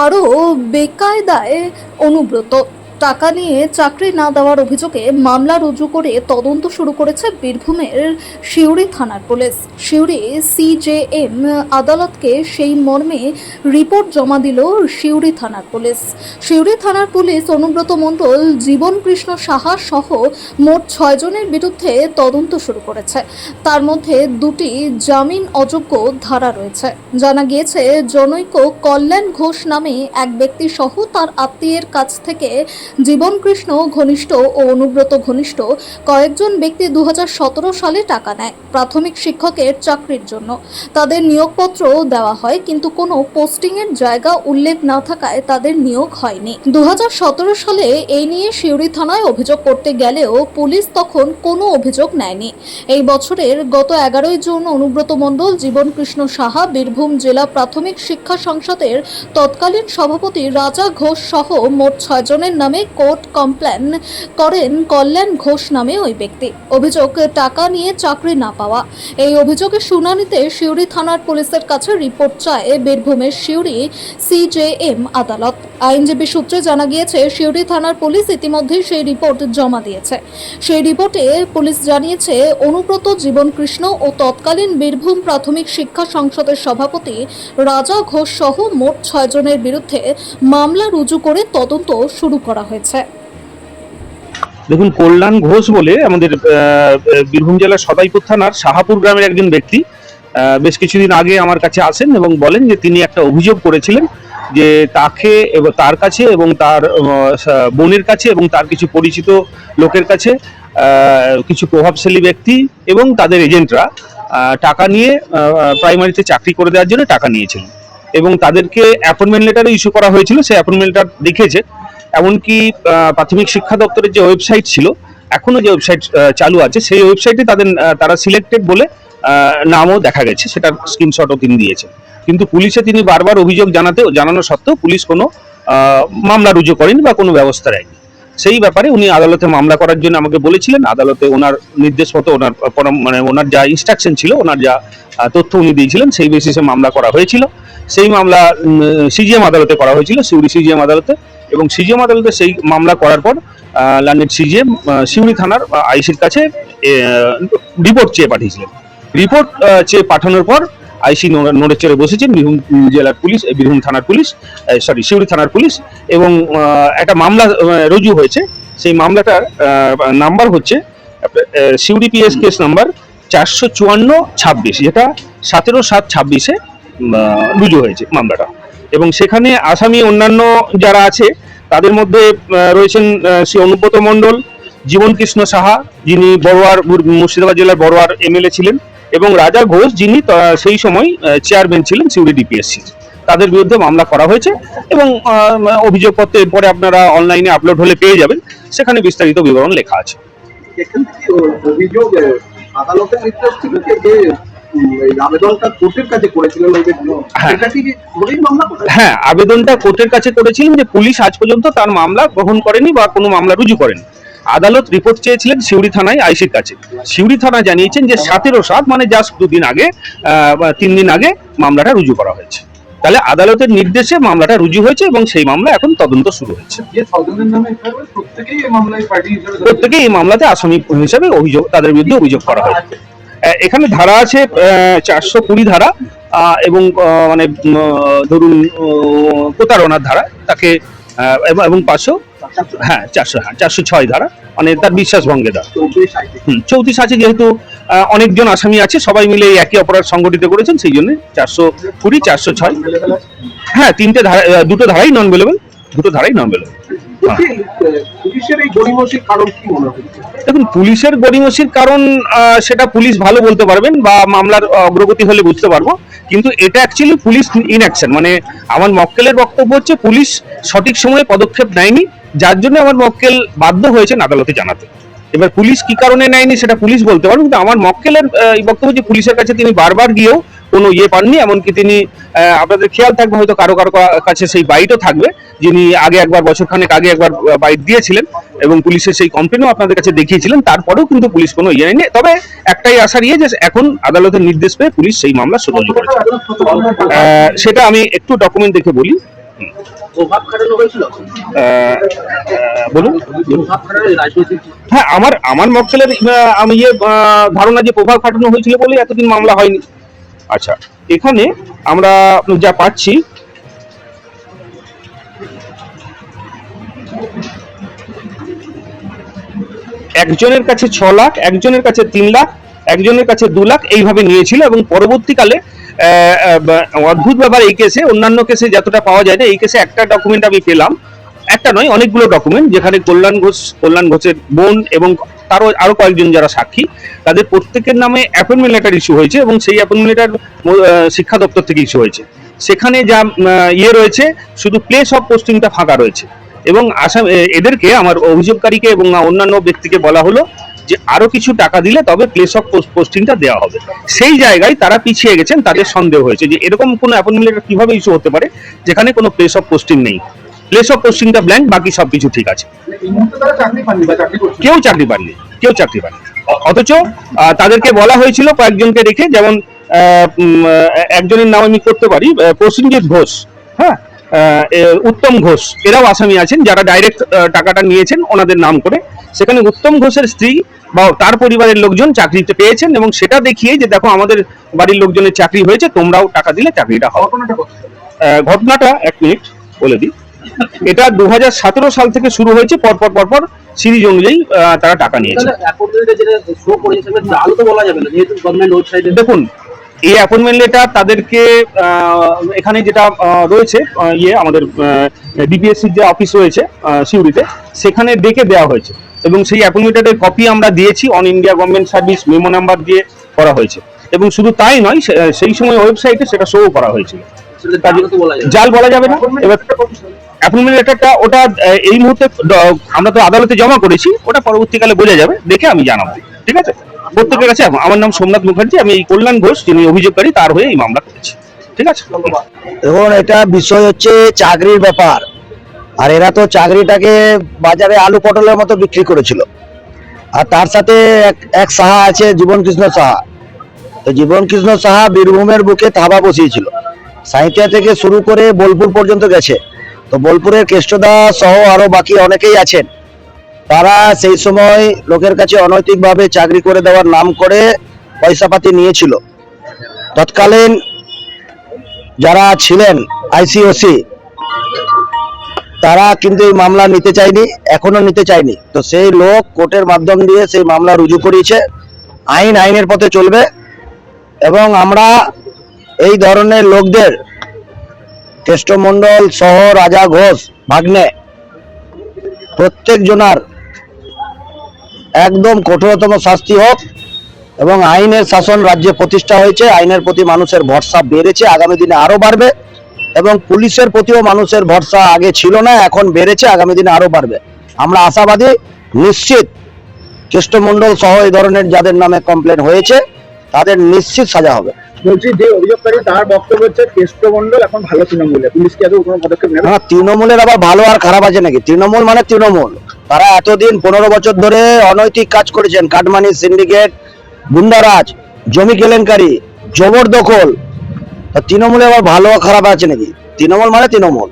আরও বেকায়দায় অনুব্রত। টাকা নিয়ে চাকরি না দেওয়ার অভিযোগে মামলা রুজু করে তদন্ত শুরু করেছে বীরভূমের সিউড়ি থানার পুলিশ। সিউড়ি সিজেএম আদালতকে সেই মর্মে রিপোর্ট জমা দিল সিউড়ি থানার পুলিশ। সিউড়ি থানার পুলিশ অনুব্রত মণ্ডল, জীবন কৃষ্ণ সাহা সহ মোট 6 জনের বিরুদ্ধে তদন্ত শুরু করেছে। তার মধ্যে 2টি জামিন অযোগ্য ধারা রয়েছে। জানা গিয়েছে, জনৈক কল্যাণ ঘোষ নামে এক ব্যক্তি সহ তার আত্মীয়ের কাছ থেকে জীবন কৃষ্ণ ঘনিষ্ঠ ও অনুব্রত ঘনিষ্ঠ কয়েকজন ব্যক্তি 2017 সালে টাকা নেয় প্রাথমিক শিক্ষকের চাকরির জন্য। তাদের নিয়োগপত্র দেওয়া হয়, কিন্তু কোনো পোস্টিংয়ের জায়গা উল্লেখ না থাকায় তাদের নিয়োগ হয়নি। 2017 সালে এই নিয়ে সিউড়ি থানায় অভিযোগ করতে গেলেও পুলিশ তখন কোনো অভিযোগ নেয়নি। এই বছরের গত 11 জুন অনুব্রত মণ্ডল, জীবন কৃষ্ণ সাহা, বীরভূম জেলা প্রাথমিক শিক্ষা সংসদের তৎকালীন সভাপতি রাজা ঘোষ সহ মোট 6 জনের নামে কোর্ট কমপ্লেন করেন কল্যাণ ঘোষ নামে ওই ব্যক্তি। অভিযোগ, টাকা নিয়ে চাকরি না পাওয়া। এই অভিযোগের শুনানিতে সিউড়ি থানার পুলিশের কাছে রিপোর্ট চায় বীরভূমের সিউড়ি সিজেএম আদালত। আইনজীবী সূত্রে জানা গিয়েছে, সিউড়ি থানার পুলিশ ইতিমধ্যেই সেই রিপোর্ট জমা দিয়েছে। সেই রিপোর্টে পুলিশ জানিয়েছে, অনুব্রত, জীবন কৃষ্ণ ও তৎকালীন বীরভূম প্রাথমিক শিক্ষা সংসদের সভাপতি রাজা ঘোষ সহ মোট 6 জনের বিরুদ্ধে মামলা রুজু করে তদন্ত শুরু করা হয়েছে। দেখুন, কল্যাণ ঘোষ বলে আমাদের বীরভূম জেলার সদাইপুর থানার সাহাপুর গ্রামের একজন ব্যক্তি বেশ কিছুদিন আগে আমার কাছে আসেন এবং বলেন যে তিনি একটা অভিযোগ করেছিলেন যে তাকে এবং তার কাছে এবং তার বোনের কাছে এবং তার কিছু পরিচিত লোকের কাছে কিছু প্রভাবশালী ব্যক্তি এবং তাদের এজেন্টরা টাকা নিয়ে প্রাইমারিতে চাকরি করে দেওয়ার জন্য টাকা নিয়েছিলেন এবং তাদেরকে অ্যাপয়েন্টমেন্ট লেটারও ইস্যু করা হয়েছিল। সেই অ্যাপয়েন্টমেন্ট লেটার দেখেছে, এমনকি প্রাথমিক শিক্ষা দপ্তরের যে ওয়েবসাইট ছিল, এখনো যে ওয়েবসাইট চালু আছে, সেই ওয়েবসাইটে তারা সিলেক্টেড বলে নামও দেখা গেছে, সেটার স্ক্রিনশটও তিনি দিয়েছেন। কিন্তু পুলিশে তিনি বারবার অভিযোগ জানানো সত্ত্বেও পুলিশ কোনো মামলা রুজু করেনি বা কোনো ব্যবস্থা নেয়নি। সেই ব্যাপারে উনি আদালতে মামলা করার জন্য আমাকে বলেছিলেন। আদালতে ওনার নির্দেশ মতো ওনার যা ইনস্ট্রাকশন ছিল, ওনার যা তথ্য উনি দিয়েছিলেন, সেই বেসিসে মামলা করা হয়েছিল। সেই মামলা সিজিএম আদালতে করা হয়েছিল, সিউড়ি সিজিএম আদালতে। এবং সিজিএম আদালতে সেই মামলা করার পর লার্নেড সিজিএম সিউড়ি থানার আইসির কাছে রিপোর্ট চেয়ে পাঠিয়েছিলেন। রিপোর্ট চেয়ে পাঠানোর পর আইসি নোড়ে চড়ে বসেছেন বীরভূম জেলার পুলিশ, বীরভূম থানার পুলিশ, সিউড়ি থানার পুলিশ, এবং একটা মামলা রুজু হয়েছে। সেই মামলাটার নাম্বার হচ্ছে সিউড়ি পিএস কেস নাম্বার 454-26, যেটা 17/7/26-এ রুজু হয়েছে মামলাটা। এবং সেখানে আসামি অন্যান্য যারা আছে তাদের মধ্যে রয়েছেন শ্রী অনুব্রত মণ্ডল, জীবন কৃষ্ণ সাহা, যিনি বড়োয়ার মুর্শিদাবাদ জেলার বড়োয়ার এমএলএ ছিলেন, এবং রাজা ঘোষ, যিনি সেই সময় চেয়ারম্যান ছিলেন সিউড়ি ডিপিএসসি। তাদের বিরুদ্ধে মামলা করা হয়েছে এবং অভিযোগপত্র এরপরে আপনারা অনলাইনে আপলোড হলে পেয়ে যাবেন, সেখানে বিস্তারিত বিবরণ লেখা আছে। আদালতের নির্দেশ ছিল যে আবেদনটা কোর্টের কাছে করেছিলেন, হ্যাঁ, আবেদনটা কোর্টের কাছে করেছিলেন, যে পুলিশ আজ পর্যন্ত তার মামলা গ্রহণ করেনি বা কোনো মামলা রুজু করেনি। আদালত রিপোর্ট চেয়েছিলেন সিউড়ি থানায় আইসির কাছে। সিউড়ি থানা জানিয়েছেন যে 17/7, মানে জাস্ট 2 দিন আগে, 3 দিন আগে মামলাটা রুজু করা হয়েছে। তাহলে আদালতের নির্দেশে মামলাটা রুজু হয়েছে এবং সেই মামলা এখন তদন্ত শুরু হয়েছে। প্রত্যেকেই এই মামলাতে আসামি হিসেবে তাদের বিরুদ্ধে অভিযোগ করা হয়েছে। এখানে ধারা আছে 420 ধারা এবং মানে ধরুন প্রতারণার ধারা তাকে, এবং 406 ধারা, মানে তার বিশ্বাস ভঙ্গের ধারা। 34 আছে, যেহেতু অনেকজন আসামি আছে, সবাই মিলে একই অপরাধ সংগঠিত করেছেন, সেই জন্য 420, 406। হ্যাঁ, 3টে ধারা, 2টো ধারাই নন অ্যাভেলেবল, 2টো ধারাই নন অ্যাভেলেবল। দেখুন, পুলিশের গড়িমসির কারণ সেটা পুলিশ ভালো বলতে পারবেন বা মামলার অগ্রগতি হলে বুঝতে পারবো, কিন্তু এটা অ্যাকচুয়ালি পুলিশ ইনঅ্যাকশন। মানে আমার মক্কেলের বক্তব্য হচ্ছে পুলিশ সঠিক সময়ে পদক্ষেপ নেয়নি, যার জন্য আমার মক্কেল বাধ্য হয়েছেন আদালতে জানাতে। এবার পুলিশ কি কারণে নেয়নি সেটা পুলিশ বলতে পারবে, কিন্তু আমার মক্কেলের এই বক্তব্য যে পুলিশের কাছে তিনি বারবার গিয়েও কোনো পাননি। এমনকি তিনি, আপনাদের খেয়াল থাকবে হয়তো কারো কারো কাছে সেই বাইটও থাকবে, যিনি আগে একবার, বছরখানেক আগে একবার বাইট দিয়েছিলেন এবং পুলিশের সেই কমপ্লেনও আপনাদের কাছে দেখিয়েছিলেন। তারপরেও কিন্তু পুলিশ কোনো নেয়নি। তবে একটাই আশার যে এখন আদালতের নির্দেশ পেয়ে পুলিশ সেই মামলা শুরু করেছে। সেটা আমি একটু ডকুমেন্ট দেখে বলি। প্রভাব খাটানো হয়েছিল। বলুন। প্রভাব খাটানো রাজনৈতিক। হ্যাঁ, আমার মক্কেলের আমি ধারণা যে প্রভাব খাটানো হয়েছিল বলে এতদিন মামলা হয়নি। আচ্ছা, এখানে আমরা যা পাচ্ছি, একজনের কাছে 6 লাখ, একজনের কাছে 3 লাখ, একজনের কাছে 2 লাখ এইভাবে নিয়েছিল এবং পরবর্তীকালে অদ্ভুত ব্যাপার, এই কেসে অন্যান্য কেসে যতটা পাওয়া যায় না, এই কেসে একটা ডকুমেন্ট আমি পেলাম, একটা নয় অনেকগুলো ডকুমেন্ট, যেখানে কল্যাণ ঘোষের বোন এবং আরো কয়েকজন যারা সাক্ষী, তাদের প্রত্যেকের নামে অ্যাপয়েন্টমেন্ট লেটার ইস্যু হয়েছে এবং সেই অ্যাপয়েন্টমেন্ট লেটার শিক্ষা দপ্তর থেকে ইস্যু হয়েছে। সেখানে যা রয়েছে, শুধু প্লেস অফ পোস্টিংটা ফাঁকা রয়েছে এবং আসাম এদেরকে, আমার অভিযোগকারীকে এবং অন্যান্য ব্যক্তিকে বলা হলো যে আরো কিছু টাকা দিলে তবে প্লেস অফ পোস্টিংটা দেওয়া হবে। সেই জায়গায় তারা পিছিয়ে গেছেন, তাদের সন্দেহ হয়েছে যে এরকম কোনো অ্যাপয়েন্টমেন্ট লেটার কিভাবে ইস্যু হতে পারে যেখানে কোনো প্লেস অফ পোস্টিং নেই। প্লেস অফ পোস্টিংটা ব্ল্যাঙ্ক, বাকি সবকিছু ঠিক আছে। এই মুহূর্তে তারা চাকরি পাননি বা চাকরি করছে। কেউ চাকরি পাননি। অথচ তাদেরকে বলা হয়েছিল কয়েকজনকে রেখে, যেমন একজনের নাম আমি করতে পারি, প্রসেনজিৎ ঘোষ, হ্যাঁ, উত্তম ঘোষ, এরাও আসামি আছেন যারা ডাইরেক্ট টাকাটা নিয়েছেন ওনাদের নাম করে। সেখানে উত্তম ঘোষের স্ত্রী বা তার পরিবারের লোকজন চাকরিতে পেয়েছেন এবং সেটা দেখিয়ে যে দেখো আমাদের বাড়ির লোকজনের চাকরি হয়েছে, তোমরাও টাকা দিলে চাকরিটা হবে। ঘটনাটা 1 মিনিট বলে দিই। এটা 2017 সাল থেকে শুরু হয়েছে, পরপর সিরিজ অনুযায়ী তারা টাকা নিয়েছে। দেখুন, এই অ্যাপয়েন্টমেন্ট লেটার তাদেরকে এখানে যেটা রয়েছে, আমাদের ডিপিএসসির যে অফিস রয়েছে সিউড়িতে, সেখানে ডেকে দেওয়া হয়েছে এবং সেই অ্যাপয়েন্টমেন্ট লেটারের কপি আমরা দিয়েছি, on India government service memo number দিয়ে করা হয়েছে। এবং শুধু তাই নয়, সেই সময় ওয়েবসাইটে সেটা শো করা হয়েছিল। জাল বলা যাবে না। এবার অ্যাপয়েন্টমেন্ট লেটারটা ওটা এই মুহূর্তে আমরা তো আদালতে জমা করেছি, ওটা পরবর্তীকালে বোঝা যাবে, দেখে আমি জানাবো, ঠিক আছে? প্রত্যেকের কাছে। আমার নাম সোমনাথ মুখার্জি, আমি এই কল্যাণ ঘোষ যিনি অভিযোগকারী তার হয়ে এই মামলা করেছি, ঠিক আছে? এখন এটা বিষয় হচ্ছে চাকরির ব্যাপার, আর এরা তো চাকরিটাকে বাজারে আলু পটলের মতো বিক্রি করেছিল। আর তার সাথে এক সাহা আছে, জীবন কৃষ্ণ সাহা। তো জীবন কৃষ্ণ সাহা বীরভূমের বুকে থাবা বসিয়েছিল, সাঁইথিয়া থেকে শুরু করে বোলপুর পর্যন্ত গেছে। তো বোলপুরের কেষ্টদা সহ আরো বাকি অনেকেই আছেন, তারা সেই সময় লোকের কাছে অনৈতিকভাবে চাকরি করে দেওয়ার নাম করে পয়সাপাতি নিয়েছিল। তৎকালীন যারা ছিলেন আইসিওসি, তারা কিন্তু এই মামলা নিতে চায়নি, এখনো নিতে চায়নি। তো সেই লোক কোর্টের মাধ্যম দিয়ে সেই মামলা রুজু করিয়েছে। আইনের পথে চলবে এবং আমরা এই ধরনের লোকদের, কেষ্টমণ্ডল সহ রাজা ঘোষ ভাগ্নে, প্রত্যেক জনার একদম কঠোরতম শাস্তি হোক এবং আইনের শাসন রাজ্যে প্রতিষ্ঠা হয়েছে। আইনের প্রতি মানুষের ভরসা বেড়েছে, আগামী দিনে আরো বাড়বে। এবং পুলিশের প্রতিও মানুষের ভরসা আগে ছিল না, এখন বেড়েছে, আগামী দিনে আরো বাড়বে। আমরা আশাবাদী, নিশ্চিত কেষ্টমণ্ডল সহ এই ধরনের যাদের নামে কমপ্লেন হয়েছে তাদের নিশ্চিত সাজা হবে। বলছি, যে অভিযোগকারী তার বক্তব্য হচ্ছে কেষ্টমণ্ডল এখন ভালো তৃণমূলে, পুলিশ কি আদৌ কোনো পদক্ষেপ নেবে? হ্যাঁ, তৃণমূলের আবার ভালো আর খারাপ আছে নাকি? তৃণমূল মানে তৃণমূল। তারা এতদিন 15 বছর ধরে অনৈতিক কাজ করেছেন, কাটমানি সিন্ডিকেট, গুন্ডারাজ, জমি কেলেঙ্কারি, জবরদখল। তৃণমূলে আবার ভালো খারাপ আছে নাকি? তৃণমূল মানে তৃণমূল।